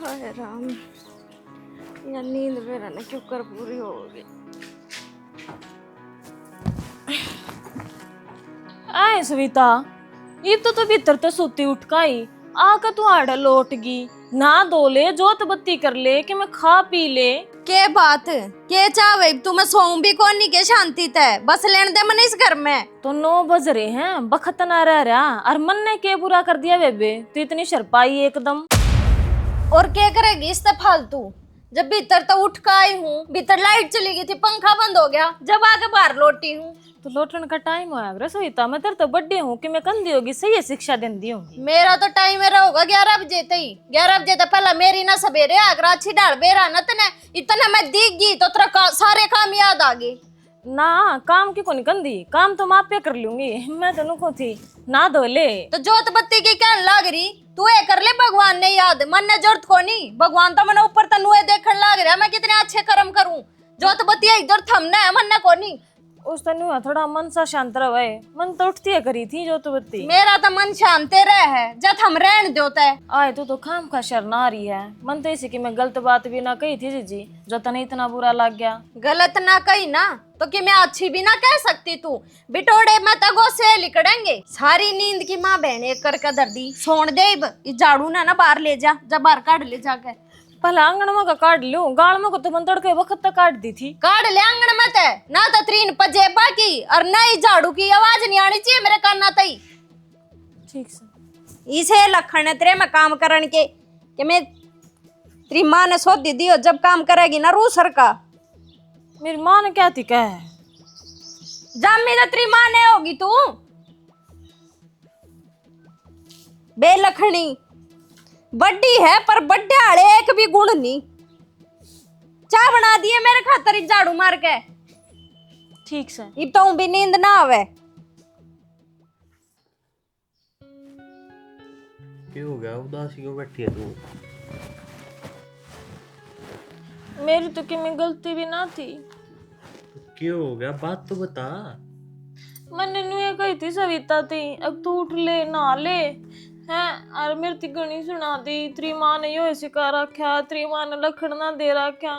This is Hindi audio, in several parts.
हाय राम, यार नींद मेरा ना क्यों कर पूरी होगी। आए सविता, ये तो भीतर तो सोती उठ का ही आकर तू आड़ लौट गई। ना धो ले, जोत बत्ती कर ले कि मैं खा पी ले। के बात के चाहे तुम्हें सोऊं भी कौन नहीं के शांति तय बस लेने दे मन इस घर में। तो 9 बज रहे हैं, बखत ना रह रहा और मन ने के बुरा कर दिया बेबे, तो इतनी शर्पाई एकदम। और क्या करेगी इस फालतू, जब भीतर तो उठ का आई हूँ, भीतर लाइट चली गई थी, पंखा बंद हो गया, जब आके बाहर लौटी हूँ। तो लौटने का टाइम होया सविता, मैं तेरे तो बर्थडे हूँ कि मैं कंधी होगी, सही शिक्षा देती होगी। मेरा तो टाइम मेरा होगा 11 बजे तक ही। 11 बजे तक पहला मेरी ना सवेरे आगरा अच्छी डाल बेरा न तने इतना मैं दिख गई तो तेरा सारे काम याद आ गए ना। काम की कोनी कंधी, काम तो मैं पे कर लूंगी। मैं तो नुको थी ना धो ले। तो जोत बत्ती की क्या लाग रही, तू ये कर ले, भगवान ने याद, मन ने जरूरत को नहीं, भगवान तो मैंने ऊपर तनुए देखने लाग रहा मैं कितने अच्छे कर्म करूं। जोत बत्ती इधर थमना है, मन ने को नहीं। उस तनु थोड़ा मन सा शांत रहे, मन तो उठती है करी थी जो तो बत्ती। मेरा तो मन शांत रह है, जब हम रहन देता है। आए तो खाम खा शरण आ रही है। मन तो इसी की मैं गलत बात भी ना कही थी जीजी, जो तने इतना बुरा लग गया। गलत ना कही ना तो कि मैं अच्छी भी ना कह सकती तू। बिटोड़े में तगो से लिकड़ेंगे, सारी नींद की माँ बहन एक करके दर्दी सोन दे। इस झाड़ू ना बाहर ले जा, जब बाहर काट ले जाके। पहले आंगन में का काट लूं, गाल में को तो मन तड़के वक्त तक काट दी थी। काट ले आंगन में ते ना तो त्रीन पजेबा की और ना ही झाड़ू की आवाज नहीं आनी चाहिए मेरे काना तई। ठीक से इसे लखन है तेरे में काम करन के कि मैं तेरी माँ ने सोच दी हो, जब काम करेगी ना रू सर का। मेरी माँ ने क्या थी कह, जामी तो तेरी माँ ने होगी तू बेलखनी। बड्डी है पर बड्डे आड़े एक भी गुण नहीं। चाय बना दिए मेरे खातर इस झाड़ू मार के। ठीक से इब तो भी नींद ना आवे। क्या हो गया, उदासी क्यों बैठी है तू? मेरी तो कि मैं गलती भी ना थी। क्या हो गया, बात तो बता। मैंने नुए कही थी सविता थी, अब तू उठ ले नहा ले हैं। और मेरी ती गणी सुना दी, तेरी माँ ने यो सिखा रखा, तेरी माँ ने लखड़ ना दे रखा,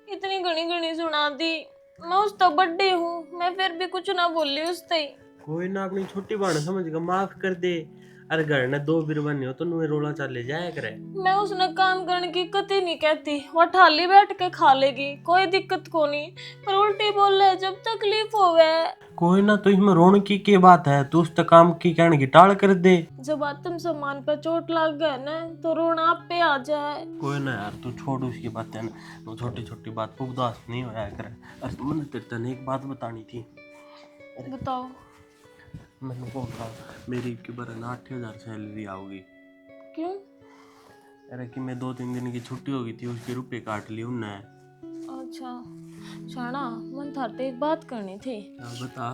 इतनी गणी गणी सुना दी। मैं उस तो बर्थडे हूँ, मैं फिर भी कुछ ना बोली उस तई। कोई ना, अपनी छोटी बहन समझ कर माफ कर दे। अरे घर ने दो बिरबन हो तो नुए रोला चाले जाया करे। मैं उसने काम करने की कति नहीं कहती, वो ठाली बैठ के खा लेगी, कोई दिक्कत को नहीं। पर उल्टी बोल ले जब तकलीफ होवे। कोई ना, तो इसमें रोने की क्या बात है? तू उस तक काम की कहने की टाल कर दे। जब आत्मसम्मान पर चोट लग गए ना तो रोना आप पे आ जाए। कोई ना यार, तू छोड़ उसकी बातें ना, वो छोटी छोटी बात पर उदास नहीं होया करे। अरे मैंने तेरे तने एक बात बतानी थी। बताओ। मैंने बोल रहा मेरी की बार 8,000 सैलरी आओगी। क्यों? अरे कि मैं 2-3 दिन की छुट्टी हो गई थी, उसके रुपए काट लिए उनने। अच्छा शाना, मन थाते एक बात करनी थी। क्या बता।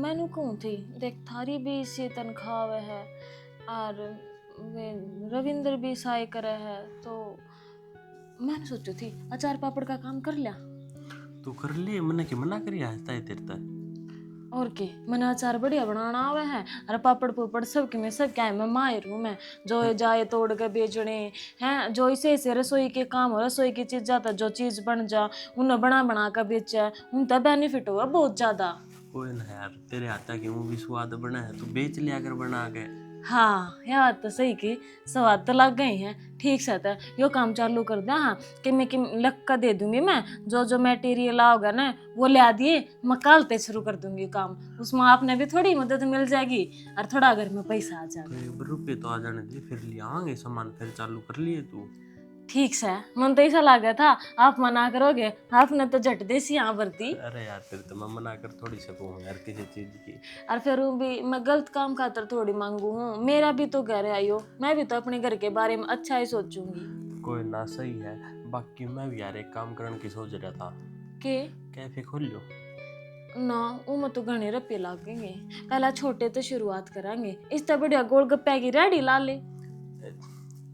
मैंने कहूँ थी, देख थारी भी इसी तनख्वाह वे है और वे रविंद्र भी साय करे है, तो मैंने सोची थी अचार पापड़ का काम कर लिया। तू कर ले, मैंने क्या मना करी हंसता है तेरे तक। और के मैंने अचार बढ़िया बनाना आवे है, और पापड़ पुपड़ सब के मैं सब क्या है, मैं माहिर हूँ। मैं जो जाए तोड़ के बेचने हैं, जो इसे रसोई के काम हो, रसोई की चीज जाता, जो चीज बन जा उन्हें बना बना कर बेचा, उनका बेनिफिट हुआ बहुत ज्यादा। कोई ना यार, तेरे हाथा की मुंह भी स्वाद बना है, तू बेच लिया कर बना के। हाँ यार तो सही की स्वाद तो लग गई हैं। ठीक से था यो काम चालू कर दे। हाँ कि मैं कि लग का दे दूंगी, मैं जो जो मटेरियल आओगा ना वो ले आ दिए, मैं कल से शुरू कर दूंगी काम। उसमें आपने भी थोड़ी मदद मिल जाएगी और थोड़ा घर में पैसा आ जाएगा। तो रुपये तो आ जाने दे, फिर ले आएंगे सामान, फिर चालू कर लिए तू। ठीक से मन तो ऐसा लगा था आप मना करोगे, आपने तो झट देसी यहाँ भरती। अरे यार, फिर तो मैं मना कर थोड़ी सकूँ यार किसी चीज की। और फिर भी मैं गलत काम खातर थोड़ी मांगू हूँ, मेरा भी तो घर आयो, मैं भी तो अपने घर के बारे में अच्छा ही सोचूंगी। कोई ना, सही है। बाकी मैं भी यार एक काम करने की सोच रहा था। के कैफे खोल लो ना, उमें तो घने रुपये लागेंगे, पहला छोटे तो शुरुआत करांगे, इस तो बढ़िया गोलगप्पे की रेडी ला ले।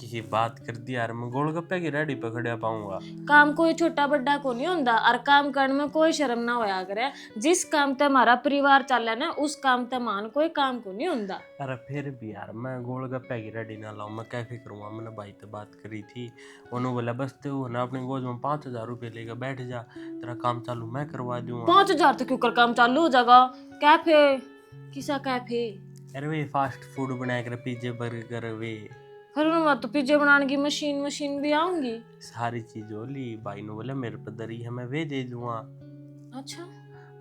छोटी सी बात कर दी यार, मैं गोलगप्पे की रेडी पकड़िया पाऊंगा। काम कोई छोटा बड़ा को नहीं होता, और काम करने में कोई शर्म ना होया करे। जिस काम ते हमारा परिवार चले ना, उस काम ते मान कोई काम को नहीं होता। अरे फिर भी यार मैं गोलगप्पे की रेडी ना लाऊं, मैं कैफे करूँगा। मैंने भाई से बात करी थी, उन्होंने बोला बस तू ना अपनी गोद में 5,000 रुपये लेकर बैठ जा, तेरा काम चालू मैं करवा दूंगा। 5,000 तो क्यों कर काम चालू हो जाएगा? कैफे किसा कैफे? अरे वे फास्ट फूड बनाया कर, पिज्जे बर्गर वे फिर मैं तो पिज्जे बनाने की मशीन भी आऊंगी। सारी चीज होली। भाई ने बोला मेरे पे दरी है, मैं वे दे दूंगा। अच्छा,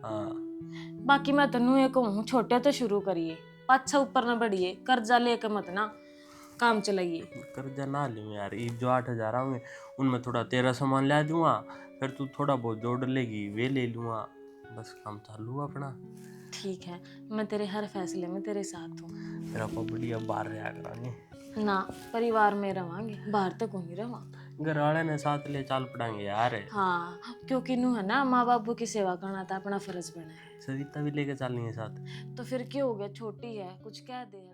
हाँ बाकी मैं तनु ये कहूँ, छोटे तो शुरू करिए, पाछा ऊपर न बढ़िए, कर्जा लेके मत ना काम चलाइए। कर्जा ना लूँ यार, ये जो 8,000 आऊंगे उनमें थोड़ा तेरा सामान ला दूंगा, फिर तू थोड़ा बहुत जोड़ लेगी वे ले लूँगा, बस काम चालू अपना। ठीक है, मैं तेरे हर फैसले में तेरे साथ हूँ। मेरा बढ़िया बाहर रहा करांगे ना परिवार में रवांगे, बाहर तक नहीं रवा। घर वाले ने साथ ले चाल पड़ांगे यार। हाँ, क्योंकि नू है ना, माँ बापू की सेवा करना था अपना फर्ज बना है। सविता भी लेके चलनी है साथ। तो फिर क्यों हो गया, छोटी है, कुछ कह दे है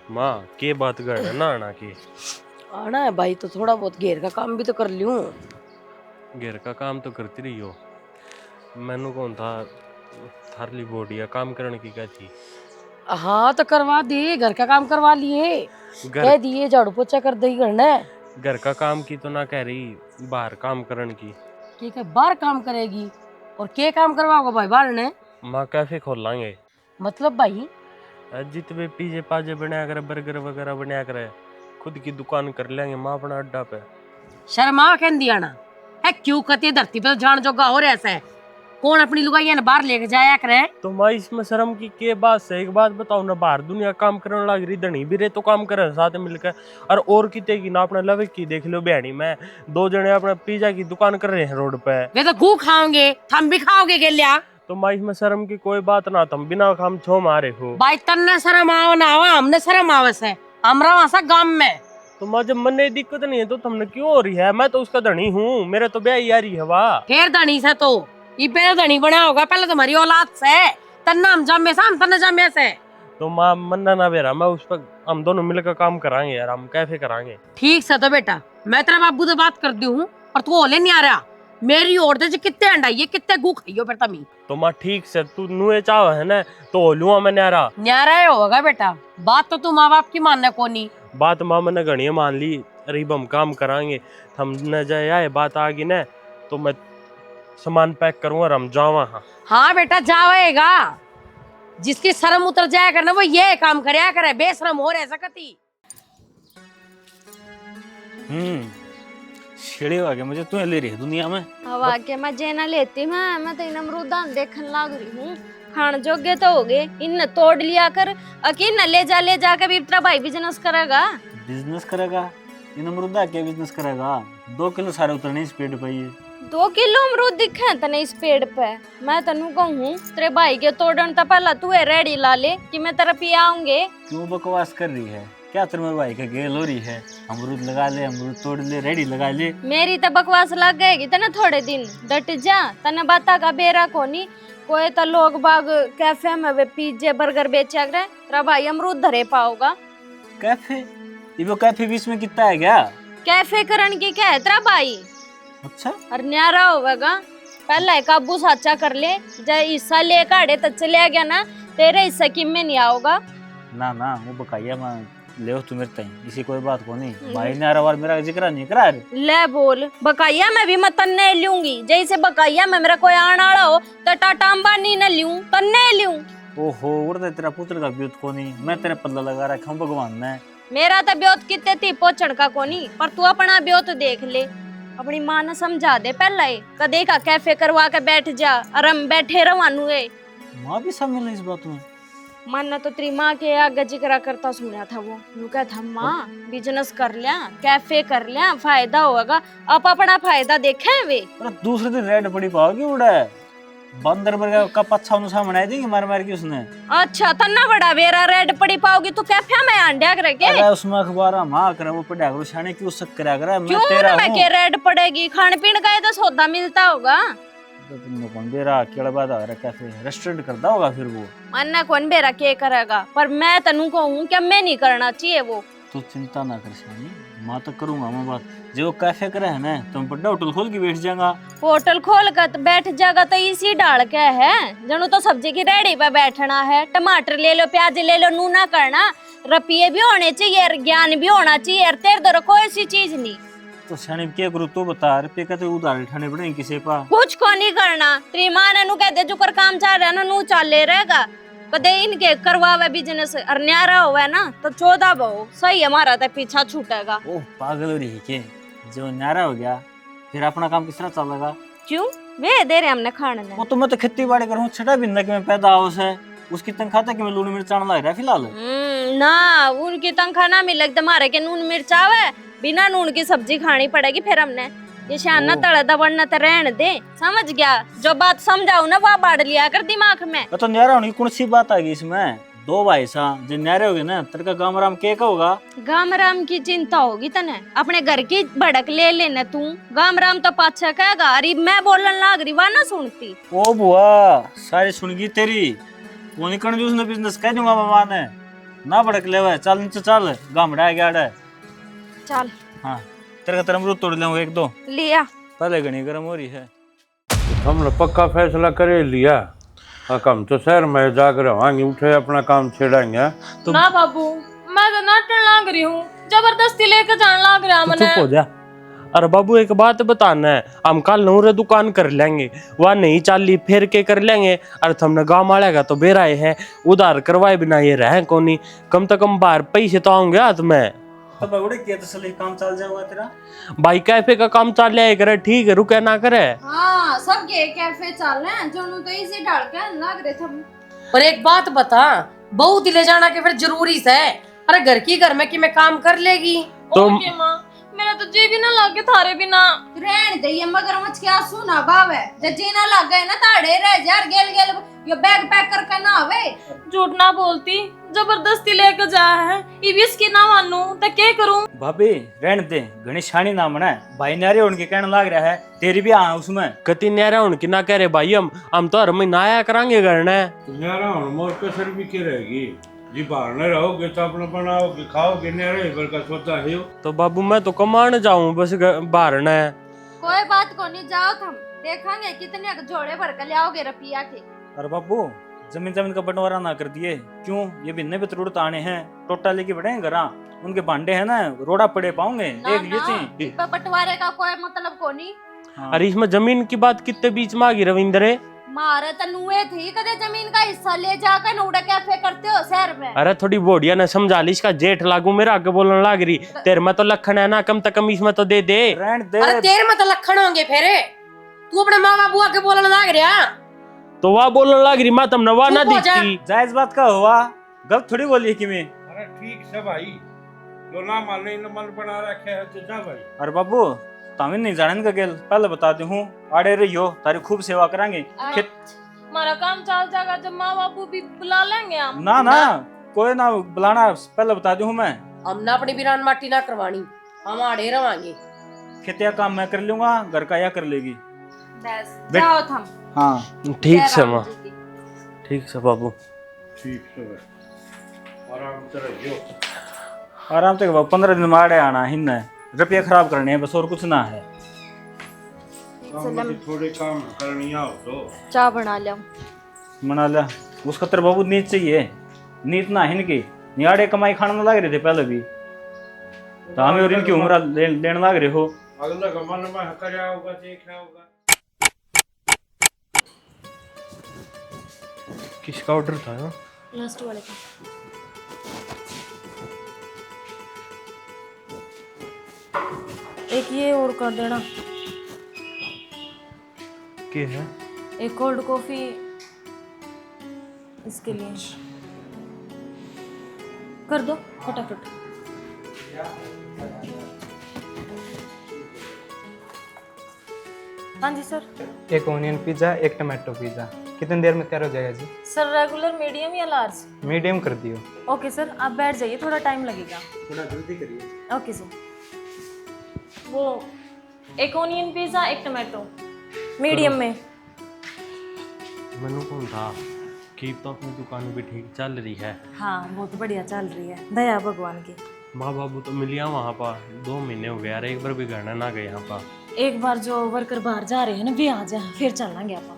तो माँ के बात कर ना आना की आना है भाई, तो थोड़ा बहुत घेर का काम भी तो कर लूं। घर का काम तो करती रही हो, मैनू कौन था थारली बॉडी काम करने की क्या थी। हाँ तो करवा दिए, घर का काम करवा लिए, कह दिए झाड़ू पोछा कर दे करना है। घर का काम की तो ना कह रही, बाहर काम करने की। के बाहर काम करेगी और के काम करवाओगे भाई बाहर ने? माँ कैफे खोल लांगे। मतलब भाई जितने पिज्जे पाजे बनाया करे, बर्गर वगैरह बनाया करे, खुद की दुकान कर लेंगे माँ अपना अड्डा पे। शर्मा कह दिया ना है, क्यों कहती है धरती पे तो जान जोगा हो ऐसा है, कौन अपनी लुगाई ने बाहर लेके जाया करे। तो माँ इसमें शर्म की के बात से एक बात बताओ ना, बाहर दुनिया काम करने लग रही, धनी भी रे तो काम करे साथ मिलकर, और किते की ना अपने लवे की देख लो बहनी में 2 जने अपना पिज्जा की दुकान कर रहे हैं रोड पे। वे तो गू खाओगे, थम भी खाओगे गेलिया। तो माँ इसमें शर्म की कोई बात ना, तुम बिना काम छो मारे हो। भाई तन्ने शर्म आओ ना आवा, हमने शर्म आवस है, हमरा वहां गांव में। तो माँ जब मन दिक्कत नहीं है तो तुमने क्यों हो रही है, मैं तो उसका धनी हूँ, मेरे तो ब्याह यारी है वाह। फिर धनी से तो ये पे धनी बना होगा, पहले तुम्हारी औलाद से तन्ना हम जमे से, हम तन्ने जमे से। तो माँ मन्ना ना बेरा, मैं उस पर हम दोनों मिलकर काम कराएंगे यार, हम कैफे कराएंगे। ठीक से तो बेटा, मैं तेरे बाबू से बात कर दी हूँ और तू ओले नहीं आ रहा, मेरी और दे कितने अंडाइए कितने गू खाइयो फिर तमी। तो माँ ठीक से तू नुए चाव है ना, तो ओलूआ मैं न्यारा न्यारा होगा बेटा, बात तो तू माँ बाप की मानने को नहीं। बात माँ मैंने घड़िया मान ली, अरे हम काम कराएंगे, हम न जाए आए बात आ गई ना, तो मैं सामान पैक करूँगा और हम जावा। हाँ बेटा जाएगा, जिसकी शर्म उतर जाया करना वो ये काम करया करे, बेशरम हो रहा सकती। छेड़े हो गया मुझे, तू ले रही है दुनिया में। हवा के मजे ना लेती मैं तो इन अमरूदान देखने लाग रही हूँ, खान जोगे तो हो गए, इन तोड़ लिया कर, अकेले न ले जा के भी तेरा भाई बिजनेस करेगा। बिजनेस करेगा इन अमरूदा, क्या बिजनेस करेगा? 2 किलो सारे उतरने इस पेड़ पे ये। 2 किलो अमरूद दिखे तने इस पेड़ पे। मैं तनु कहूँ तेरे भाई के तोड़न तो पहला तू रेडी ला ले कि मैं तेरा पिया आऊंगे। क्यों बकवास कर रही है, क्या तेरे मेरे भाई का गेल हो रही है? अमरूद लगा ले, अमरूद तोड़ ले, रेडी लगा ले। मेरी तो बकवास लग गएगी तने थोड़े दिन, डट जा, तने बाता का बेरा कोनी। कोई तो लोग बाग कैफे में वे पिज्जे बर्गर बेचा करे, तेरा भाई अमरूद धरे पाओगा। कैफे? ये वो कैफे बीच में कितना है क्या? कैफे करन की क्या है तेरा भाई? अच्छा और न्यारा होगा, पहला काबू साचा कर ले, जब हिस्सा ले काढ़े तो चले गया ना, तेरे हिस्सा की में नहीं आओगा। ना ना वो बकाया मैं ले तू मेरे ताई, इसी कोई बात को नहीं। भाई ने हर बार मेरा जिक्र नहीं करा रे। ले बोल, बकाया मैं भी मत तन्ने लूंगी, जैसे बकाया में मेरा कोई आने वाला हो तो टाटा अंबानी न लूं, तन्ने लूं। ओहो उड़ता तेरा पुत्र का ब्यूत को नहीं, मैं तेरे पल्ला लगा रखा हूँ भगवान ने। मेरा तो ब्योत कितने थी पोचड़ का कोनी, पर तू अपना ब्योत देख ले, अपनी माँ ने समझा दे पहला ही, कदे का कैफे करवा के बैठ जा और हम बैठे रवानू है। माँ भी शामिल है इस बात में? मन ने तो तेरी माँ के आगे जिक्र करता सुना था, वो नु कहता माँ बिजनेस कर लिया, कैफे कर लिया, फायदा होगा, अब अपना फायदा देखे वे। अरे दूसरे दिन रेड पड़ी पाओगी उड़ा बंदर बर्गर का पच्छा उन सामने आई देगी मार मार के उसने। अच्छा तन्ना बड़ा वेरा रेड पड़ी पाओगी तो कैफे में अंडा करके। अरे उसमें अखबार मां करे वो पड़ा करो छाने क्यों शक करा करे, मैं क्यों तेरा मैं हूं। के रेड पड़ेगी, खान पीन का तो सौदा मिलता होगा। तो तुमने कौन दे रहा केड़ा बात आ रहा कैफे रेस्टोरेंट करता होगा फिर वो। मन्ना कौन बेरा के करेगा, पर मैं तनु कहूँ कि मैं नहीं करना चाहिए वो। तो चिंता ना कर शानी, मैं तो करूंगा मैं बात। जो कैफे करे है ना तुम बड़ा होटल खोल के बैठ जाएगा। होटल खोल कर तो बैठ जाएगा तो इसी डाल के है जनू तो सब्जी की रेडी पे बैठना है। टमाटर ले लो, प्याज ले लो, नूना करना, रुपये भी होने चाहिए, ज्ञान भी होना चाहिए। तेरे दर कोई सी चीज नहीं। तो शानी क्या करूँ तो बता, रुपये का तो उधार उठाने पड़ेंगे किसी पा। कुछ को नहीं करना, तेरी माँ ने नू कहते जो कर काम चाह रहा है ना नू चाल ले रहेगा। कदे इनके करवावे बिजनेस और न्यारा हुआ ना तो 14 बहु सही हमारा तो पीछा छूटेगा। ओह पागल हो रही है के, जो न्यारा हो गया फिर अपना काम किस तरह चलेगा। क्यों वे दे रहे हमने खाने ने। वो तो मैं तो खेती बाड़ी करूँ छठा बिंदा कि मैं पैदा हाउस है उसकी तनख्वाह तक मैं लून मिर्च लग रहा है फिलहाल। ना उनकी तनख्वाह ना मिले तुम्हारे के नून मिर्च आवे, बिना नून की सब्जी खानी पड़ेगी फिर हमने। ये शाना तड़ा दबड़ना तो रहने दे, समझ गया। जो बात समझाऊ ना वो बाढ़ लिया कर दिमाग में। तो न्यारा होने की कौन सी बात आ गई इसमें। दो भाई सा जो न्यारे हो गए ना तेरे का गाँव राम के का होगा। गाम राम की चिंता होगी तने, अपने घर की भड़क ले लेना तू। गाम राम तो पाछा कहेगा, अरे मैं बोलने लाग रही वह ना सुनती। ओ बुआ सारी सुनगी तेरी, वो निकल जो उसने बिजनेस कह दूंगा मामा ने ना भड़क ले। चल नीचे चल गामड़ा गया चल हाँ तेरे का तरम रूद तोड़ लेंगे एक दो लिया। पहले घनी गर्म हो रही है। हमने पक्का फैसला करे लिया। हम तो शहर में जाकर रवांगे, उठे अपना काम छेड़ाएंगे। तो ना बाबू मैं तो नाटन लाग रही हूँ, जबरदस्ती लेकर जाने लाग रहा मैंने। चुप हो जा। अरे बाबू एक बात बताना है, हम कल नूरे दुकान कर लेंगे, वह नहीं चाली फिर के कर लेंगे। अरे हमने गाँव वालेगा तो बेराए है, उधार करवाए बिना ये रहे कोनी। कम से कम बाहर पैसे तो आऊंगे हाथ में। तो बगड़े किया तो सही काम चल जाएगा तेरा। भाई कैफे का काम चल जाए करे, ठीक है, रुके ना करे। हाँ सब के कैफे चल रहे हैं, जो तो इसी डाल के लाग रहे थे। और एक बात बता, बहू ले जाना के फिर जरूरी से। अरे घर की घर में कि मैं काम कर लेगी तो माँ मेरा तो जी भी ना लागे थारे बिना। रहने दे, ये मगरमच्छ के आंसू ना बावे। जब जीना लग गए ना ताड़े रह जा, गेल गेल ये बैग पैक करके ना आवे। झूठ ना बोलती, जबरदस्ती लेकर जा है, इबिस की ना मानू तो क्या करूं। भाभी रहने दे, घनी शानी ना मना है। भाई नारे उनके कहने लग रहा है, तेरी भी आ उसमें कति न्यारा उनकी ना कह रहे भाई, हम तो हर महीना आया करांगे घर ने। न्यारा मोर कसर भी की रहेगी जी। बाहर न रहोगे तो अपना बनाओगे खाओगे, न्यारे भर का सोचा है। तो बाबू मैं तो कमाने जाऊं बस बाहर ने। कोई बात को नहीं, जाओ तुम, देखेंगे कितने जोड़े भर के लाओगे रुपया के। अरे बाबू जमीन जमीन का बंटवारा ना कर दिए क्यों। ये भिन्ने भी तुरुड़ ताने हैं, टोटा लेके बढ़े घरा, उनके भांडे है ना रोड़ा पड़े पाऊंगे देख लीजिए। बंटवारे का कोई मतलब को नहीं। अरे इसमें जमीन की बात कितने बीच में आ गई रविंद्र। मारे तनुए थी कदे जमीन का हिस्सा ले जाकर नूड़ा कैफे करते हो शहर में। अरे थोड़ी बोडिया ने समझा ली, इसका जेठ लागू मेरा आगे बोलने लग रही। तेरे में तो लखन है ना, कम से कम इसमें तो दे दे। रहने दे। अरे तेरे में तो लखन होंगे फिर, तू अपने माँ बाबू आके बोलने लग रहा। तो वह बोलने लग रही, मैं तुमने वह ना दिखती। जायज बात का हुआ, गलत थोड़ी बोली है कि मैं। अरे ठीक से भाई, जो ना माने न मन बना रखे है तो जा भाई। अरे बाबू तामिन नहीं जाने का गेल, पहले बताती हूँ आड़े रही हो, तारी खूब सेवा करांगे। हमारा काम चल जाएगा जब माँ बापू भी बुला लेंगे हम। ना ना कोई ना बुलाना, पहले बता दूं मैं। हम ना अपनी बिरान माटी ना करवानी, हम आड़े रवांगे। खेतिया काम मैं कर लूंगा, घर का या कर लेगी। बस जाओ तुम। हाँ ठीक से माँ, ठीक से बाबू, ठीक से भाई, आराम से रहियो। आराम से 15 दिन में आड़े आना ही न, रुपये खराब करने हैं बस, और कुछ ना है। थोड़े काम करनिया हो तो चाय बना लिया। मना लिया उसका तेरे बाबू नीत चाहिए, नीत ना है इनकी। नियाड़े कमाई खाने में लग रहे थे पहले भी, तो हमें और इनकी उम्र लेने लग रहे हो। अगला का मन में करया होगा, देखा होगा। किसका ऑर्डर था यार? लास्ट वाले का। एक ये और कर देना, क्या है? एक कोल्ड कॉफी इसके लिए कर दो फटाफट। हाँ जी सर। एक ऑनियन पिज़्ज़ा, एक टमाटो पिज़्ज़ा। कितनी देर में तैयार हो जाएगा जी? सर रेगुलर, मीडियम या लार्ज? मीडियम कर दियो। ओके सर, आप बैठ जाइए, थोड़ा टाइम लगेगा। थोड़ा जल्दी करिए। Okay sir. वो एक ऑनियन पिज़्ज़ा, एक टमाटो मीडियम में। मैंने कौन था कि तो अपनी दुकान भी ठीक चल रही है। हाँ बहुत बढ़िया चल रही है, दया भगवान की। माँ बाबू तो मिलिया वहाँ पर 2 महीने हो गए यार, एक बार भी घर ना गए यहाँ पर। एक बार जो वर्कर बाहर जा रहे हैं ना भी आ जाए फिर चलेंगे आप।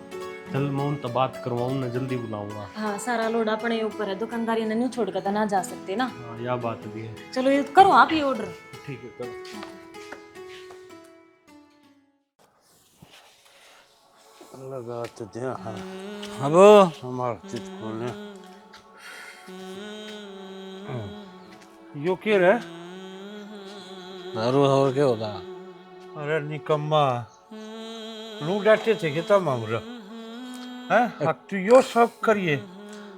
चल मैं उन तो बात करवाऊँ ना, जल्दी बुलाऊंगा। हाँ सारा लोड अपने ऊपर है, दुकानदारी ने नहीं छोड़ कर तो ना जा सकते ना। हाँ यह बात भी है। चलो ये करो आप ही ऑर्डर। ठीक है करो। लगा तो दिया हाँ अब हमारा चित खोलने यो क्या है? दारू और क्या होता? अरे निकम्मा लू डाटे थे कि तब मामला है। अब तू यो सब करिए,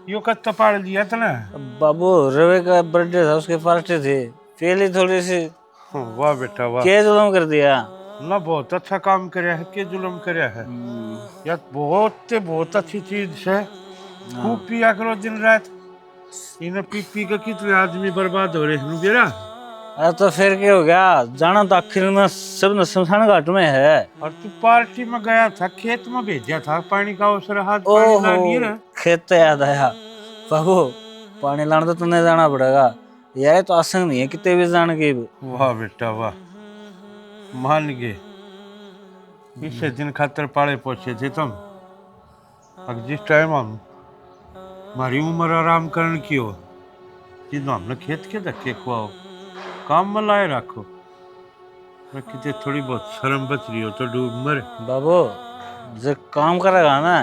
यो का तपाड़ लिया था ना। बाबू रवि का बर्थडे था, उसके पार्टी थी, पहले थोड़ी सी वाह बेटा वाह, क्या जुल्म कर दिया ना बहुत अच्छा काम करे है, के जुल्म करे है यार, बहुत अच्छी चीज है। खूब पिया करो दिन रात, इन्हें पी पी के कितने आदमी बर्बाद हो रहे हैं बेरा। अरे तो फिर क्या हो गया, जाना तो आखिर में सब न शमशान घाट में है। और तू पार्टी में गया था, खेत में भेजा था, पानी का अवसर हाथ पानी ला लिए ना। खेत तो याद आया बाबू, पानी लाने तो तुम्हें जाना पड़ेगा यार, तो आसान नहीं है कितने भी जान के। वाह बेटा वाह, मान गए इसे दिन खातर पाले पोछे थे तुम। अब जिस टाइम हम हमारी उम्र आराम करने की हो, जिस हमने खेत के धक्के खुआओ, काम में लाए रखो, मैं कितने थोड़ी बहुत शर्म बच रही हो तो डूब मरे। बाबू जब काम करेगा ना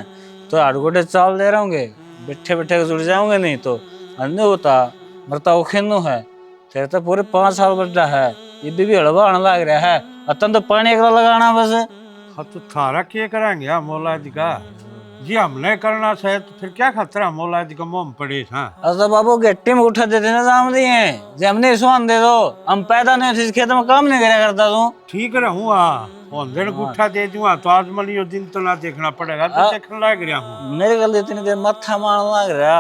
तो आड़गोटे चावल दे रहे होंगे, बैठे बैठे जुड़ जाओगे, नहीं तो अन्य होता मरता उखेनु है। तेरे तो पूरे 5 साल बड़ा है, ये भी हड़बा आने लग रहा है, अतन तो पानी एक लगाना बस। हाँ तो थारा क्या कराएंगे हम मौलाद का, जी हमने करना चाहे तो फिर क्या खतरा मौलाद का मुंह पड़े था। अच्छा बाबू गट्टी में उठा देते ना जाम दिए, जब हमने सुन दे दो, हम पैदा नहीं थे खेत में काम नहीं करा करता तू। ठीक रहूँ दिन गुठा दे दूंगा तो आज मलियो दिन तो ना देखना पड़ेगा, तो देखने लग रहा हूँ। मेरे गल इतनी देर मत्था मारने लग रहा,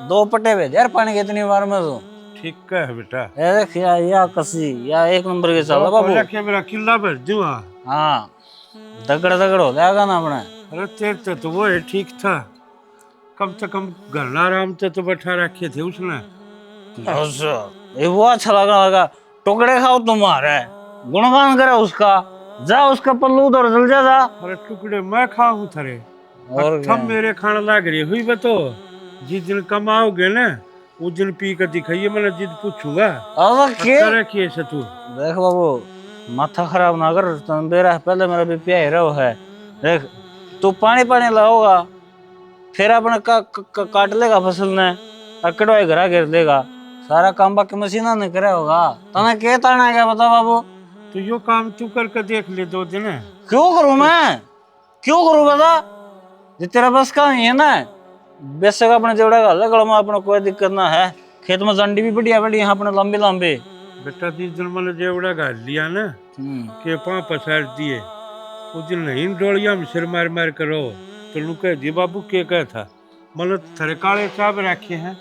2 पट्टे भेज यार पानी के इतनी बार में तू। ठीक है बेटा, देख या कसी या 1 नंबर के चल बाबू। मेरा किला भर दूंगा। हाँ दगड़ दगड़ हो जाएगा ना अपने। अरे तेरे तो वो है ठीक था, कम से कम घर आराम से बैठा रखे थे उसने। अच्छा ये वो अच्छा लगा टुकड़े खाओ तुम्हारे, गुणगान करे उसका, जा उसका पल्लू उधर चल जा। अरे टुकड़े मैं खाऊं थारे और थम मेरे खाना लग रही हुई बतो, जिस दिन कमाओगे ना उस दिन पी कर दिखाइए, मैं जिद पूछूंगा। के से तू देख बाबू माथा खराब ना कर, तुम मेरा पहले मेरा भी प्यार रहो है। देख तू पानी लगाओगा, फिर अपने काट लेगा फसल ने, कटवाई घरा घेर देगा, सारा काम बाकी मशीना ने करे होगा। तुम्हें क्या ताना क्या बता बाबू? तो यो काम तू करके देख ले 2 दिन। क्यों करूं मैं, क्यों करूं बता, जो तेरा बस का नहीं है ना, बेशक अपने जोड़ा का लगड़ में अपना कोई दिक्कत ना है, खेत में जंडी भी बढ़िया बढ़िया अपने लंबे लंबे। बेटा जिस दिन मैंने जेवड़ा घाल लिया ना के 5 पसार दिए, उस दिन नहीं डोलिया में सिर मार मार करो तो लू कह दी बाबू के कह था, मतलब थरे काले चाप रखे हैं,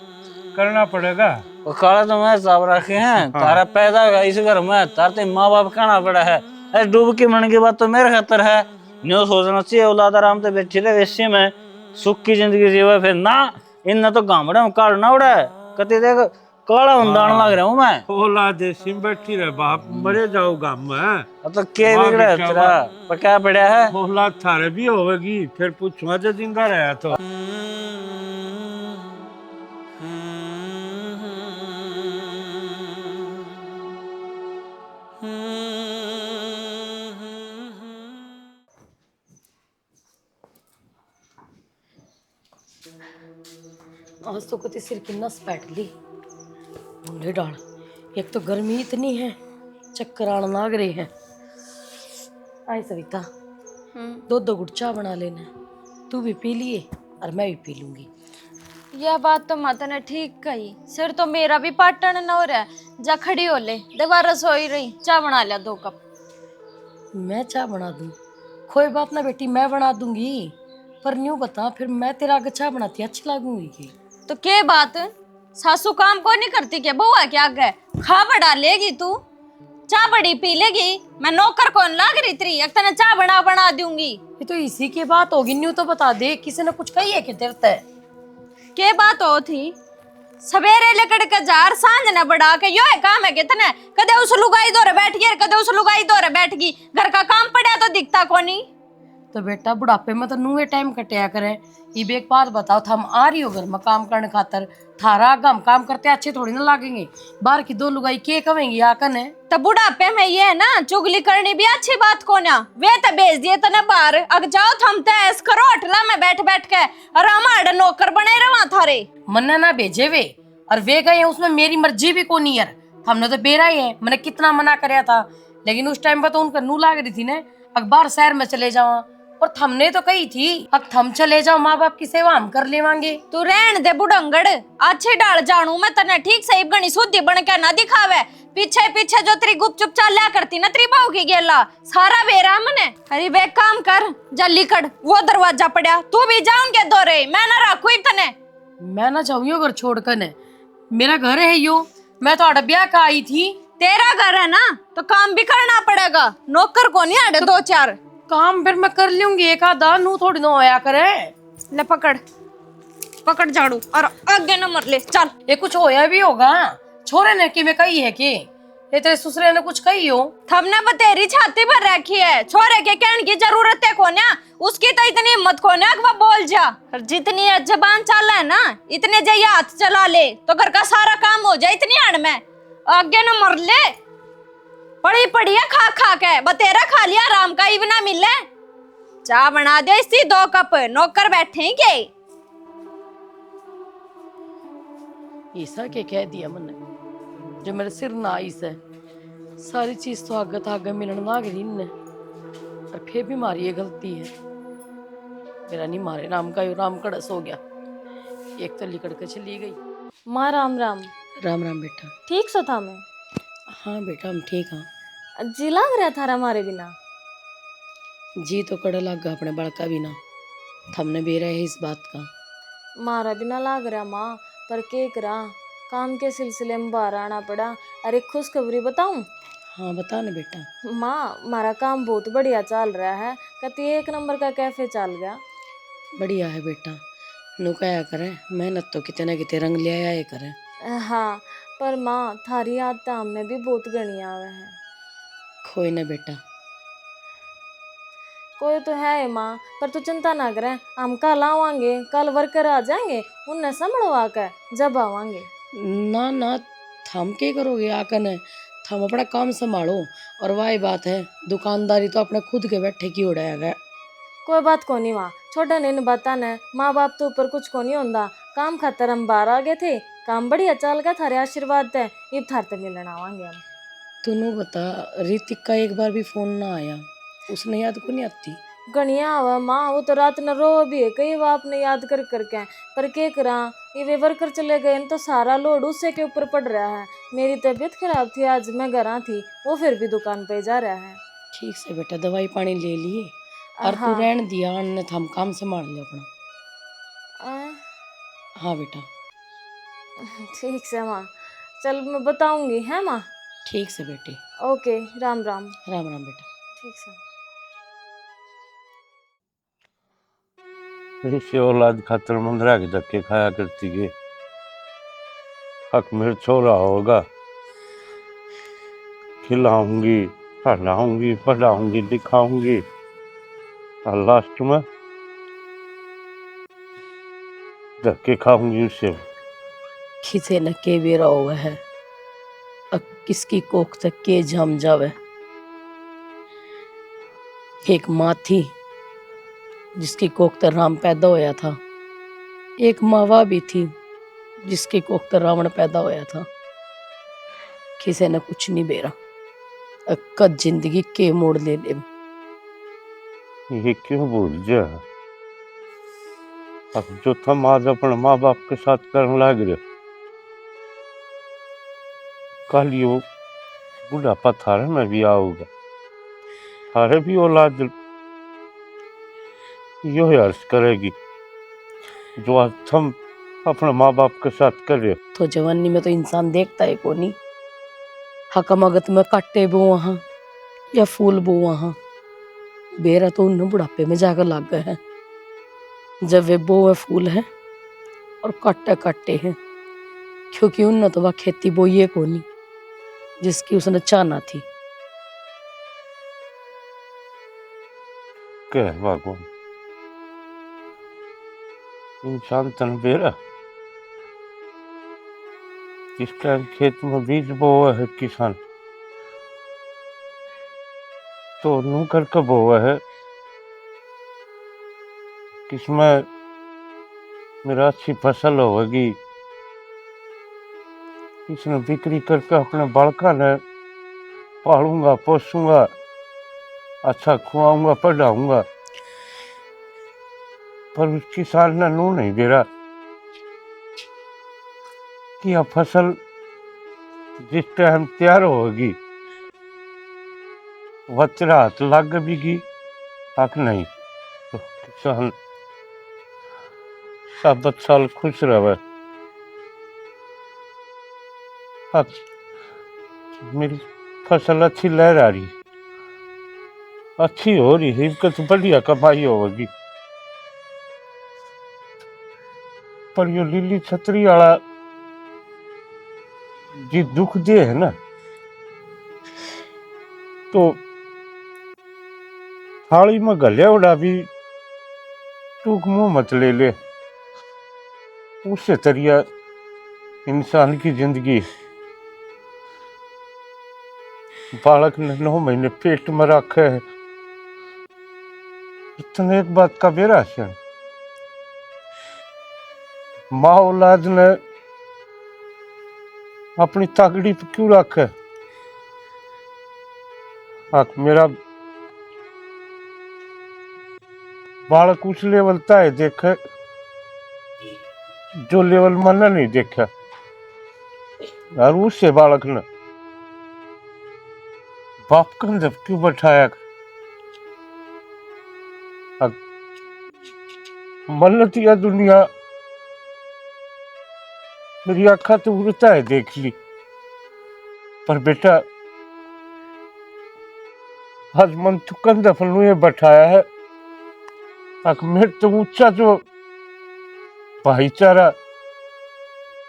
करना पड़ेगा। वो काला तो मैं साफ रखे हैं, तारा पैदा होगा इस घर में, तारे माँ बाप कहना पड़ा है। अरे डूब के मरने की बात तो मेरे खातर है, न्यू सोचना चाहिए औलाद आराम से बैठी रहे वैसे में सुख की जिंदगी जीवे, फिर ना इन तो गामड़े में काटना उड़ा है, कति देख काला उंदान लग रहा हूँ मैं। औलाद देसी में बैठी रहे, बाप मरे जाओ गाम में। तो क्या बिगड़ा है तेरा, पर क्या पड़ा है? औलाद थारे भी होगी, फिर पूछूंगा जो जिंदा रहा तो। आज तो कति सिर की नस बैठ ली, मुंडे डाल, एक तो गर्मी इतनी है, चक्कर आने लग रहे हैं। आई सविता 2 घुट चाय बना लेना, तू भी पी लिए और मैं भी पी लूंगी। यह बात तो माता ने ठीक कही, सिर तो मेरा भी पाटन न हो रहा है, जा खड़ी हो ले, देखो रसोई रही, चाय बना लिया 2 कप। मैं चाय बना दूं, कोई बात ना बेटी, मैं बना दूंगी, पर न्यू बता फिर मैं तेरा आगे चाय बनाती अच्छी लगूंगी की? तो क्या बात, सासू काम को नहीं करती क्या, बउआ क्या आगे खा बढ़ा लेगी तू? चाय बड़ी पी लेगी, मैं नौकर कौन लाग रही तेरी, एक तने चाय बना दूंगी। ये तो इसी की बात होगी, न्यू तो बता दे, किसी ने कुछ कही है कि तेरे ते? के बात हो थी, सवेरे लेकर के जार सांझ न बढ़ा के यो है काम है कितने, कदे उस लुगाई दौरे बैठ गई, कदे उस लुगाई दौरे बैठ गई, घर का काम पड़ा तो दिखता कोनी। तो बेटा बुढ़ापे में तो नूहे टाइम कटिया करे। ये एक बात बताओ, थम आ रही हो घर में काम करने खातर, थारा हम काम करते अच्छे थोड़ी ना लागेंगे, बाहर की दो लुगाई के कहेंगी आकन है। तो बुढ़ापे में ये है ना, चुगली करनी भी अच्छी बात को ना, वे तो भेज दिए तने बाहर, अग जाओ थम तो ऐस करो होटला में बैठ बैठ के, और हमारे नौकर बने रहा थारे। मन्ना ना भेजे वे, और वे गए उसमें मेरी मर्जी भी को नहीं यार, हमने तो बेरा ही है, मैंने कितना मना कराया था, लेकिन उस टाइम पर तो उनका नू लाग रही थी ना, अखबार शहर में चले जाओ, और हमने तो कही थी अब थम चले जाओ, माँ बाप की सेवा हम कर लेवांगे। तू रहन दे बुढ़ंगड़, अच्छे डाल जानू मैं तने ठीक सही गणी शुद्धि बन के ना दिखावे, पीछे पीछे जो तेरी गुपचुप चाल्या करती ना तेरी बहू की गेला, सारा बेरा मने। अरे बे काम कर, जल्दी कर, वो दरवाजा पड़ा, तू भी जा उनके दौरे, मैं ना रखू तने। मैं ना जाऊँ घर छोड़कर ने, मेरा घर है यो, मैं तो अड़बिया का आई थी। तेरा घर है ना तो काम भी करना पड़ेगा, नौकर को नहीं आड़े दो चार। काम फिर मैं कर लूंगी, एक आधा नू थोड़ी ना होया करे। ले पकड़ पकड़ झाड़ू और आगे न मर ले, चल। ये कुछ होया भी होगा, छोरे ने कि मैं कही है कि ये तेरे ससुरे ने कुछ कही हो? हमने बतेरी छाती पर रखी है, छोरे के कहने की जरूरत है कोने, उसकी तो इतनी हिम्मत कोने कि वो बोल जा, और जितनी जबान चला है ना, इतने जे हाथ चला ले तो घर का सारा काम हो जाए इतनी अड़ में, आगे न मर ले। पड़ी पड़ी है खा खा के, बतेरा खा लिया, आराम का ही ना मिले। चाय बना दे इसी 2 कप, नौकर बैठेंगे। ऐसा के कह दिया मैंने, जो मेरे सिर ना आई से सारी चीज तो आगे मिलन ना गई ने, और फिर भी मारी ये गलती है, मेरा नहीं मारे राम का, यो राम कड़स हो गया, एक तो लिकड़ के चली गई। माँ राम राम। राम राम बेटा। ठीक सो था मैं? हाँ बेटा हम ठीक हाँ। जी लाग रहा थारा हमारे बिना? जी तो कड़ा लग गया अपने बड़का बिना, हमने बेरा है इस बात का। मारा बिना लाग रहा माँ, पर के करा, काम के सिलसिले में बाहर आना पड़ा। अरे खुशखबरी बताऊं? हाँ बता ना बेटा। माँ मारा काम बहुत बढ़िया चल रहा है, कहती 1 नंबर का कैफे चल गया। बढ़िया है बेटा, नु क्या करे, मेहनत तो कितने ना कितने रंग ले आया करे। हाँ पर माँ थारी याद तो हमने भी बहुत गणी आवे है। कोई ना बेटा। कोई तो है माँ, पर तू चिंता ना करे, हम कल आवांगे, कल वर्कर आ जाएंगे, उन्हें संभलवा कर जब आवांगे। ना ना थम के करोगे आकर ने, थम अपना काम संभालो, और वही बात है, दुकानदारी तो अपने खुद के बैठे की उड़ाएगा। कोई बात को नहीं माँ, छोटा नहीं बता न, माँ बाप तो ऊपर कुछ को नहीं होता, काम खातर हम बाहर आ गए थे, काम बढ़िया चल गया, थारे आशीर्वाद है, इब थार ते मिलन आवांगे हम। तूने बता, ऋतिक का एक बार भी फोन ना आया, उसने याद को नहीं आती? गणिया हुआ माँ, वो तो रात न रो भी है, कई बार आपने याद कर करके, पर के करा, ये वे वर्कर चले गए तो सारा लोड उससे के ऊपर पड़ रहा है। मेरी तबीयत खराब थी, आज मैं घर थी, वो फिर भी दुकान पे जा रहा है। ठीक से बेटा, दवाई पानी ले लिए, और तू रहन दिया, अन्य थम काम संभाल ले अपना। हाँ बेटा। ठीक से माँ, चल मैं बताऊंगी है माँ। ठीक से बेटी। ओके, राम राम। राम राम बेटा। ठीक से। इस औलाद खातर मंदरा के धक्के खाया करती है, हक मेरे छोरा होगा, खिलाऊंगी, पढ़ाऊंगी, पढ़ाऊंगी, दिखाऊंगी, और लास्ट में धक्के खाऊंगी उससे। किसे न के बेरा हुआ है, अब किसकी कोख तक के जम जावे। एक माँ थी जिसकी कोख तर राम पैदा होया था, एक मावा भी थी जिसकी कोख तर रावण पैदा होया था। किसे ने कुछ नहीं बेरा, कद जिंदगी के मोड़ ले ले। ये क्यों भूल जा, अब जो तुम आज अपने माँ बाप के साथ करने लग रहे, कल यो बुढ़ापा थारे में भी आऊगा, थारे भी औलाद यो हर्ष करेगी जो आज तुम अपने माँ बाप के साथ कर रहे हो। तो जवानी में तो इंसान देखता है को नहीं, हकमगत में काटे बो वहां या फूल बो वहां, बेरा तो उन बुढ़ापे में जाकर लग गए हैं। जब वे बोए फूल हैं और काटे काटे हैं, क्योंकि उन तो वह खेती बोई को नहीं जिसकी उसने चाहना थी। कह भगवान, इंसान तन बेरा इस टाइम खेत में बीज बोआ है किसान, तो नू करके बोआ है किसमें मेरा अच्छी फसल होगी, इसने बिक्री करके अपने बालका ने पालूंगा पोसूंगा, अच्छा खुआऊंगा पढ़ाऊंगा। पर उस किसान ने नू नहीं बेरा कि यह फसल जिस टाइम तैयार होगी वह तेरा हाथ लग भी हक नहीं, तो किसान 7 साल खुश रहे। मेरी फसल अच्छी लहरा रही, अच्छी हो रही है, तो बढ़िया कमाई होगी। पर यो लीली छतरी वाला जी दुख दे है ना, तो थाली में गलिया उड़ा भी टूक मुंह मत ले ले, उससे तरिया इंसान की जिंदगी। बालक ने 9 महीने पेट में रखे है, इतने एक बात का बेरा से माँ औलाद ने अपनी ताकड़ी पे क्यों रखे। मेरा बालक उस लेवल तय देखे जो लेवल मैंने नहीं देखा, और उससे बालक ने बाप कंधे पे क्यों बैठाया। मन्नत या दुनिया मेरी आँखा तो उड़ता है देख ली, पर बेटा आज मन तो कंधे पर नुए बैठाया है। मेरे तो ऊंचा जो भाईचारा,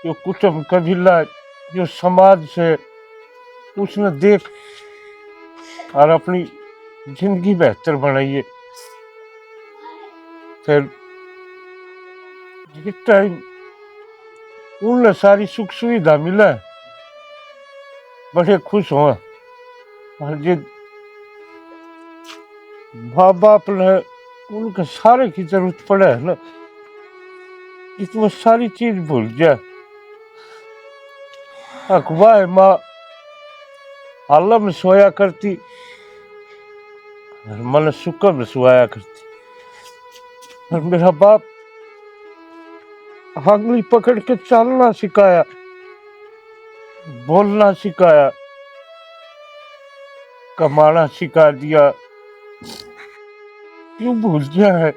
जो कुटुंब कबीला, जो समाज से उसने देख और अपनी जिंदगी बेहतर बनाइए। फिर जिस टाइम उन्हें सारी सुख सुविधा मिला है, बड़े खुश हुआ। और जो माँ बाप ने उनके सारे की जरूरत पड़े है ना, इसमें सारी चीज भूल जाए। अखबार माँ अल्लाह में सोया करती, मन सुख में सोया करती, और मेरा बाप आंगली पकड़ के चलना सिखाया, बोलना सिखाया, कमाना सिखा दिया। क्यों भूल गया है?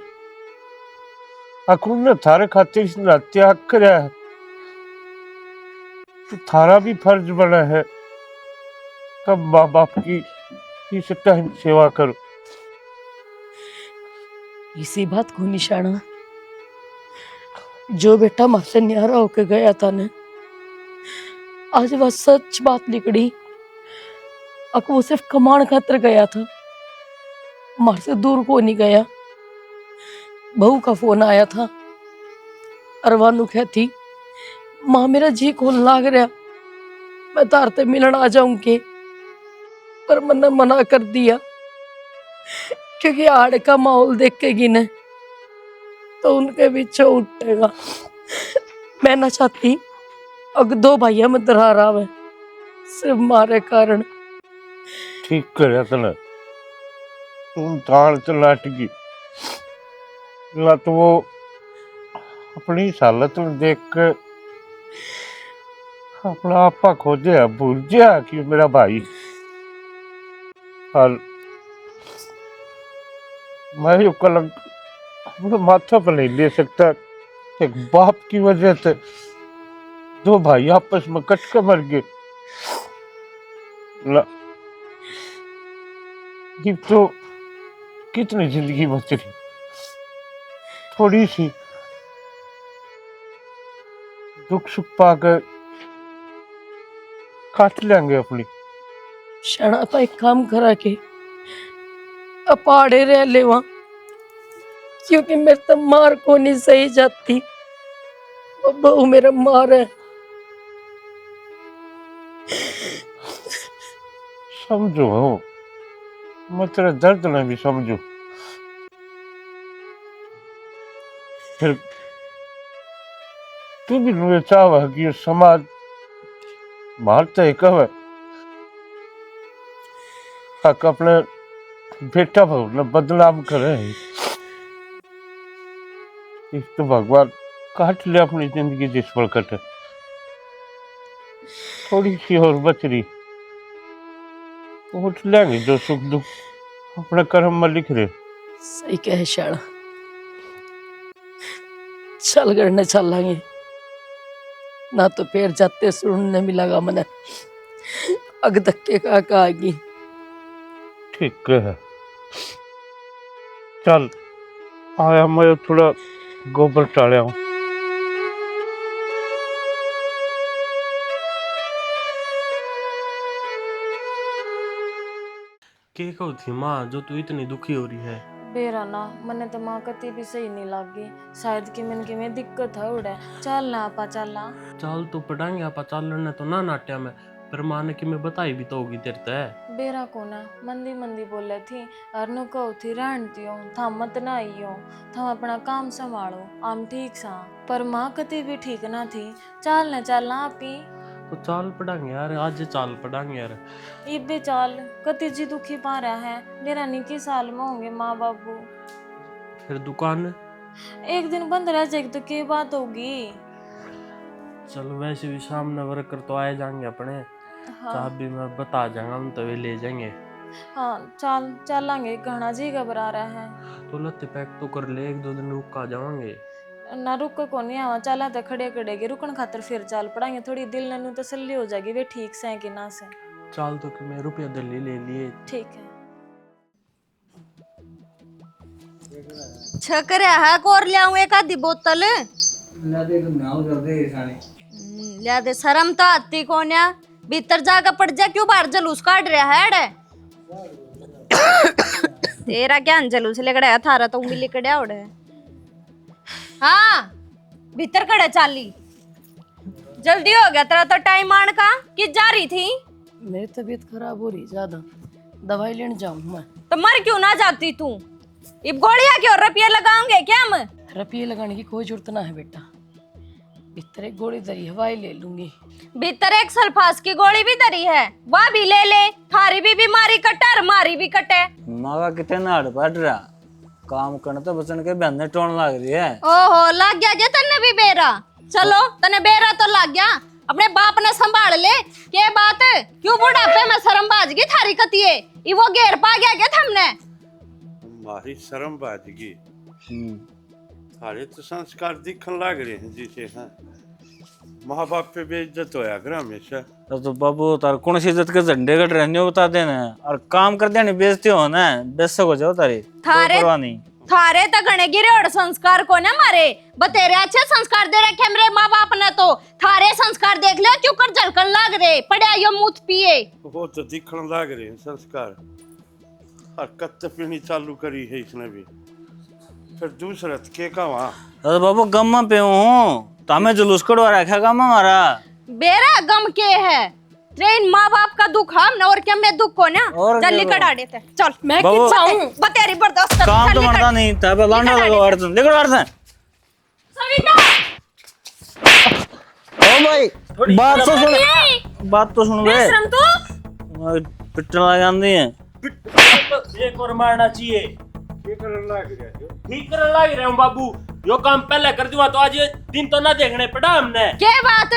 अकुन ने थारे खातिर इतना त्याग कराया है, तो थारा भी फर्ज बना है कब माँ बाप की इस टाइम सेवा करो। इसी बात को निशाना जो बेटा मासे न्यारा होके गया था ने, आज वह सच बात निकली। अक वो सिर्फ कमाण खातर गया था, मार से दूर को नहीं गया। बहू का फोन आया था, अरवानू कहती माँ मेरा जी खोल लाग रहा, मैं तारते मिलन आ जाऊंगी, पर मैंने मना कर दिया क्योंकि आड़ का माहौल देख के गिने तो उनके पीछे उठेगा। मैं ना चाहती अग 2 भाइयों में दरार आवे सिर्फ मारे कारण। ठीक करे तने, तुम ताड़ तो नाटकी ना, तो वो अपनी हालत में देख के अपना आपा खोजे भूल गया कि मेरा भाई। और मैं ये कलंक अपने माथा पर नहीं ले सकता। एक बाप की वजह से 2 भाई आपस में कट के मर गए। ला ये तो कितनी जिंदगी बच रही, थोड़ी सी दुख सुख पाकर काट लेंगे अपनी। शणा तो एक काम करा के अपाड़े रह ले वहां, क्योंकि मेरे तो मार को नहीं सही जाती, वो बहू मेरा मार है। समझो हो, मैं तेरा दर्द ना भी समझू, फिर तू भी मुझे चाह कि ये समाज मारता है कब हक अपने बेटा भाव न बदनाम करे। इस तो भगवान काट ले अपनी जिंदगी जिस पर कटे, थोड़ी सी और बच रही, उठ लेंगे जो सुख दुख अपने कर्म में लिख रहे। सही कहे शाणा, चल करने चलेंगे ना, तो फिर जाते सुनने मिलेगा मने अग धक्के का कहागी। ठीक है, चल आया मैं थोड़ा गोबर टालिया हूँ। के कहू थी माँ जो तू इतनी दुखी हो रही है? बेरा ना मने तो माँ कती भी सही नहीं लागी, शायद कि मन के में दिक्कत है उड़े। चल ना आपा चलना। चल तो पढ़ाएंगे आप चलने तो ना नाट्या में, पर माँ ने कि मैं बताई भी तो होगी तेरे ते। बेरा को ना मंदी मंदी बोले थी और नु कहू थी रहती हो थम मत ना आई हो, थम अपना काम संभालो, आम ठीक सा। पर माँ कती भी ठीक ना थी। चल न चलना आप ही। तो चाल पढ़ाएंगे यार, आज चाल पढ़ाएंगे यार। इबे चाल कती जी दुखी पा रहा है, मेरा निकी साल में होंगे माँ बाबू। फिर दुकान एक दिन बंद रह जाएगी तो क्या बात होगी। चल वैसे भी सामने वर्कर तो आए जाएंगे अपने, चाह भी मैं बता जाऊंगा, हम तो वे ले जाएंगे। हाँ चल चलेंगे, घना जी घबरा रहा है। तो लत्ते पैक तो कर ले, एक दो दिन रुक आ जाएंगे। ना रुक को नहीं आवा, चला तो खड़े खड़ेगी, रुकन खातर फिर चाल पड़ाएंगे, थोड़ी दिल नू तसल्ली हो जाएगी वे ठीक से है कि ना से। चाल तो कि मैं रुपया दिल्ली ले लिए। ठीक है। छकरे है कोर ले आऊं एक आधी बोतल। ला दे तुम नाव कर दे साने। लिया दे, शर्म तो आती कोन्या, भीतर जाकर पड़ जा, क्यों बाहर जलूस काट रहा है डे? तेरा क्या जलूस लेकर आया थारा तो उंगली कड़िया उड़े। हाँ भीतर कड़े चाली, जल्दी हो गया तेरा तो टाइम आने का, कि जा रही थी? मेरी तबीयत खराब हो रही ज्यादा, दवाई लेने जाऊं मैं। तो मर क्यों ना जाती तू? अब गोलियां क्यों रुपये लगाओगे क्या हम? रुपये लगाने की कोई जरूरत ना है बेटा, भीतर एक गोली धरी हवाई ले लूंगी। भीतर एक सल्फास की गोली भी धरी है, वह भी ले ले, थारी भी बीमारी कटे और मारी भी कटे। मावा कितने नाड़ पड़ रहा, काम करना तो बचन के बहने टोन लग रही है। ओहो लग गया जे तन्ने भी बेरा, चलो तने बेरा तो लग गया, अपने बाप ने संभाल ले। के बात क्यों बुढ़ापे में शर्म बाज गई थारी कतिये, ई वो घेर पा गया क्या थमने? हमारी शर्म बाजगी, सारे तो संस्कार दिखन लग रहे हैं जिसे हैं, माँ बाप पे बेइज्जत होया कर हमेशा। तो बाबू तार कौन सी इज्जत के झंडे कट रहे हो बता देना, और काम कर देने बेइज्जती हो ना, बेशक हो जाओ तारी थारे थारे तो गणे गिरे और संस्कार को ना मारे, बतेरे अच्छे संस्कार दे रखे मेरे माँ बाप ने, तो थारे संस्कार देख ले क्यों कर झलकन लाग रहे, पढ़िया यो मुंह पिए। वो तो दिखन लग रहे हैं संस्कार, और कत्ते पीनी चालू करी है इसने भी, फिर दूसरा के का वहाँ। अरे बाबू गम पे हूँ, तो हमें जुलूस कड़वा रखा गम हमारा। बेरा गम के है, ट्रेन माँ बाप का दुख हम ना, और क्या मैं दुख को ना, चल निकल आ देते चल। मैं बाबू, बतेरी बर्दाश्त कर, काम चल तो निकल। मरता नहीं था, पे लांडा लगा वार्तन लेकर वार्तन। सविता ओ भाई बात तो सुन, बात तो सुन बे, शर्म तू पिटने लगा है। एक और मारना चाहिए, ठीक करने लग रहे हूँ बाबू, यो काम पहले कर दूंगा तो आज ये दिन तो ना देखने पड़ा हमने। क्या बात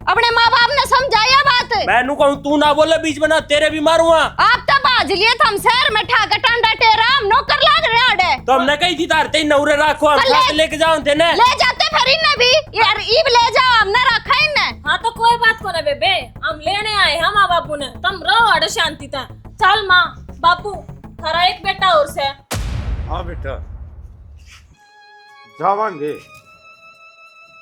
अपने माँ बाप ने समझाया बात? मैं नू कहूँ तू ना बोले बीच में ना, तेरे भी मारूंगा। आप तो बाज लिए हम शहर में ठाकर टांडा टेरा, हम नौकर लाग रहे आड़े। तो हमने कही थी तारते नौरे रखो, हम साथ लेके जाओ थे ना, ले जाते फिर इन्हें भी यार, ईब ले जाओ, हमने रखा इन्हें। हाँ तो कोई बात को ना बेबे, हम लेने आए हम माँ बापू ने, तुम रहो शांति था। चल माँ बापू थारा एक बेटा और से। हाँ बेटा, जावांगे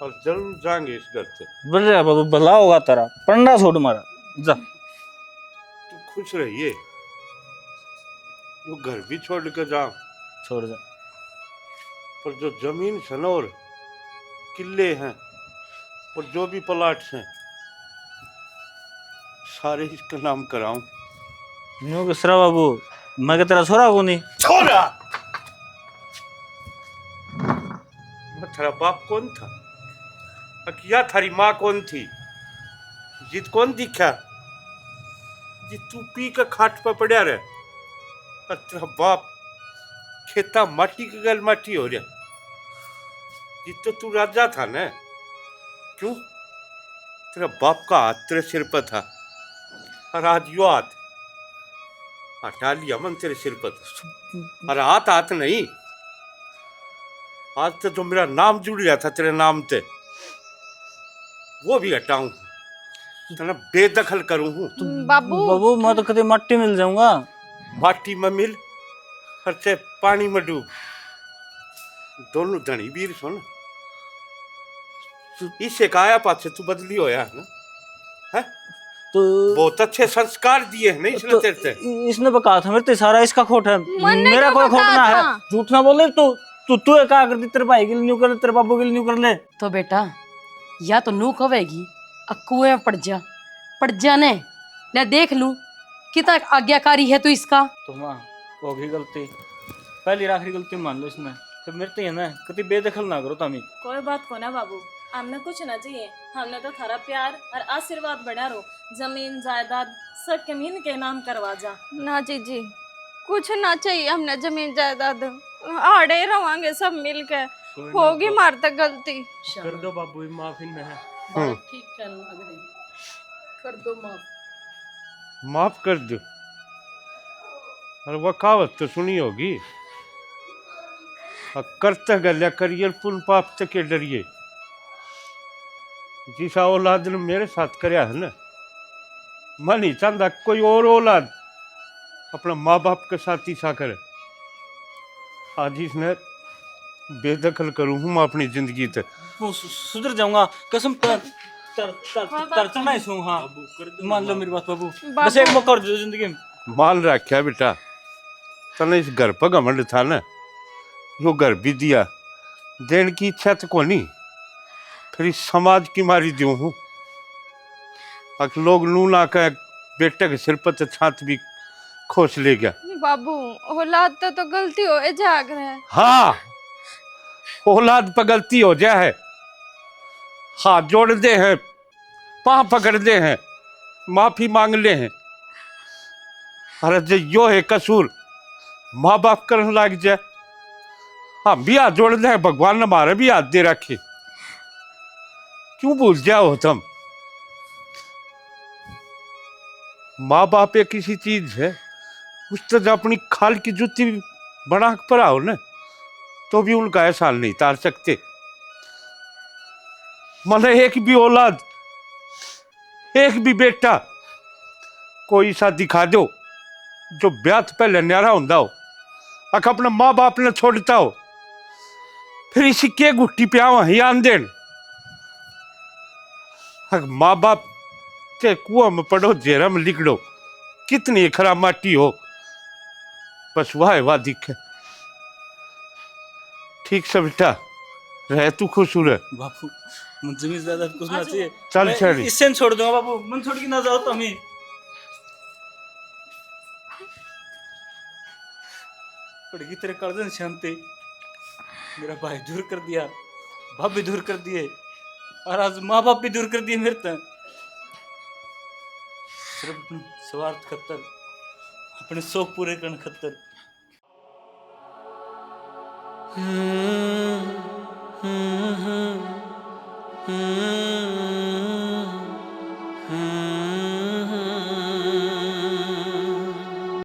और जरूर जाएंगे इस घर से। बढ़िया बाबू, भला होगा तेरा, पंडा छोड़ मारा जा। तू खुश रहिए, वो घर भी छोड़ के जा, छोड़ जा। पर जो जमीन सनौर किले हैं और जो भी प्लाट हैं सारे इसका नाम कराऊं। न्यू किसरा बाबू, मैं क्या तेरा छोरा को नहीं? छोरा, मैं तेरा बाप कौन था? अकिया थारी माँ कौन थी? जित कौन दिखा? जित तू पी के खाट पर पड़ा रहे और तेरा बाप खेता माटी के गल माटी हो रहा। जित तो तू राजा था ना, क्यों? तेरा बाप का हाथ तेरे सिर पर था और आज यो हाथ हटा लिया मन तेरे सिर पर। और हाथ हाथ नहीं, आज तो जो मेरा नाम जुड़ गया था तेरे नाम से वो भी हटाऊं, तेरा बेदखल करूं हूं। बाबू बाबू मैं तो कभी मट्टी मिल जाऊंगा। माटी में मिल और चाहे पानी में डूब, दोनों धनी वीर सुन। इससे काया पाछे तू बदली होया है ना, है? तो बहुत अच्छे संस्कार दिए हैं नहीं इसने तेरे से। इसने बका था मेरे, सारा इसका खोट है, मैंने मेरा क्यों कोई खोट बकाया ना है। था? झूठ ना बोले तू क्या कर दी? तेरे भाई के लिए न्यू कर ले, तेरे बाबू के लिए न्यू कर ले। तो बेटा या तो नू कवेगी कुएं में पड़ जा ने ले देख लूं कितना आज्ञाकारी है तू इसका। तो माँ होगी गलती, पहली आखिरी गलती मान लो इसमें, तो मेरे तो ये ना कभी बेदखल ना करो तामी। कोई बात को ना बाबू, हमने कुछ ना चाहिए, हमने तो थारा प्यार और आशीर्वाद बढ़ा रो। जमीन जायदाद सब कमीन के नाम करवा जा। ना जीजी, कुछ ना चाहिए हमने जमीन जायदाद, आड़े रवांगे सब मिलके। होगी मार तक गलती। कर दो बाबू, माफी में है। ठीक कर दो माफ। माफ कर दो। और वह कहावत तो सुनी होगी, करते गल्या करियर पुन पाप तक के डरिए। जिसा औलाद ने मेरे साथ करया है ना, मैं नहीं चाहता कोई और औलाद अपना माँ बाप के साथ ही सा करे। आज इसने बेदखल करूँ हूँ मैं अपनी जिंदगी तक। सुधर जाऊंगा कसम तर नहीं सू। हाँ मान लो मेरी बात बाबू, बस एक मौका और दे दो जिंदगी में। मान रखा बेटा, तने इस घर पर घमंड था ना, यो घर भी दिया, देने की इच्छा तो कोनी, फिर इस समाज की मारी दूं हूँ। अक लोग नू ना कह बेटे के सिर पर तो छात भी खोस ले गया। बाबू औलाद तो गलती हो जाग रहा है। हाँ, औलाद पर गलती हो जाए है, हाथ जोड़ दे हैं, पाँव पकड़ दे हैं, माफी मांग ले हैं। अरे जो यो है कसूर माँ बाप करने लग जाए, हम भी हाथ जोड़ दे, भगवान ने हमारे भी हाथ दे रखे, क्यों भूल जाओ तुम? माँ बाप एक किसी चीज है, उस तरह अपनी खाल की जूती बना के पराओ ना, तो भी उनका एहसान नहीं तार सकते। मतलब एक भी औलाद, एक भी बेटा कोई सा दिखा दो जो ब्याह तो पहले न्यारा होंदा हो, अख अपने माँ बाप ने छोड़ता हो, फिर इसी के गुट्टी पे आवा ही आन देन। माँ बाप के कुआं में पड़ो, जेरा में लिखड़ो, कितनी खराब माटी हो, बस वाह दिखे। ठीक से बेटा, रह तू खुश रह। बापू मुझे भी ज्यादा कुछ ना चाहिए, चल मैं छड़ी। इससे छोड़ दूंगा बाबू, मन छोड़ के ना जाओ तुम ही। पड़गी तेरे कर्जन शांति, मेरा भाई दूर कर दिया, बाप भी दूर कर दिए, और आज माँ बाप भी दूर कर दिए मेरे तक। सिर्फ अपने स्वार्थ खतर, अपने शौक पूरे करने खतर। Hmm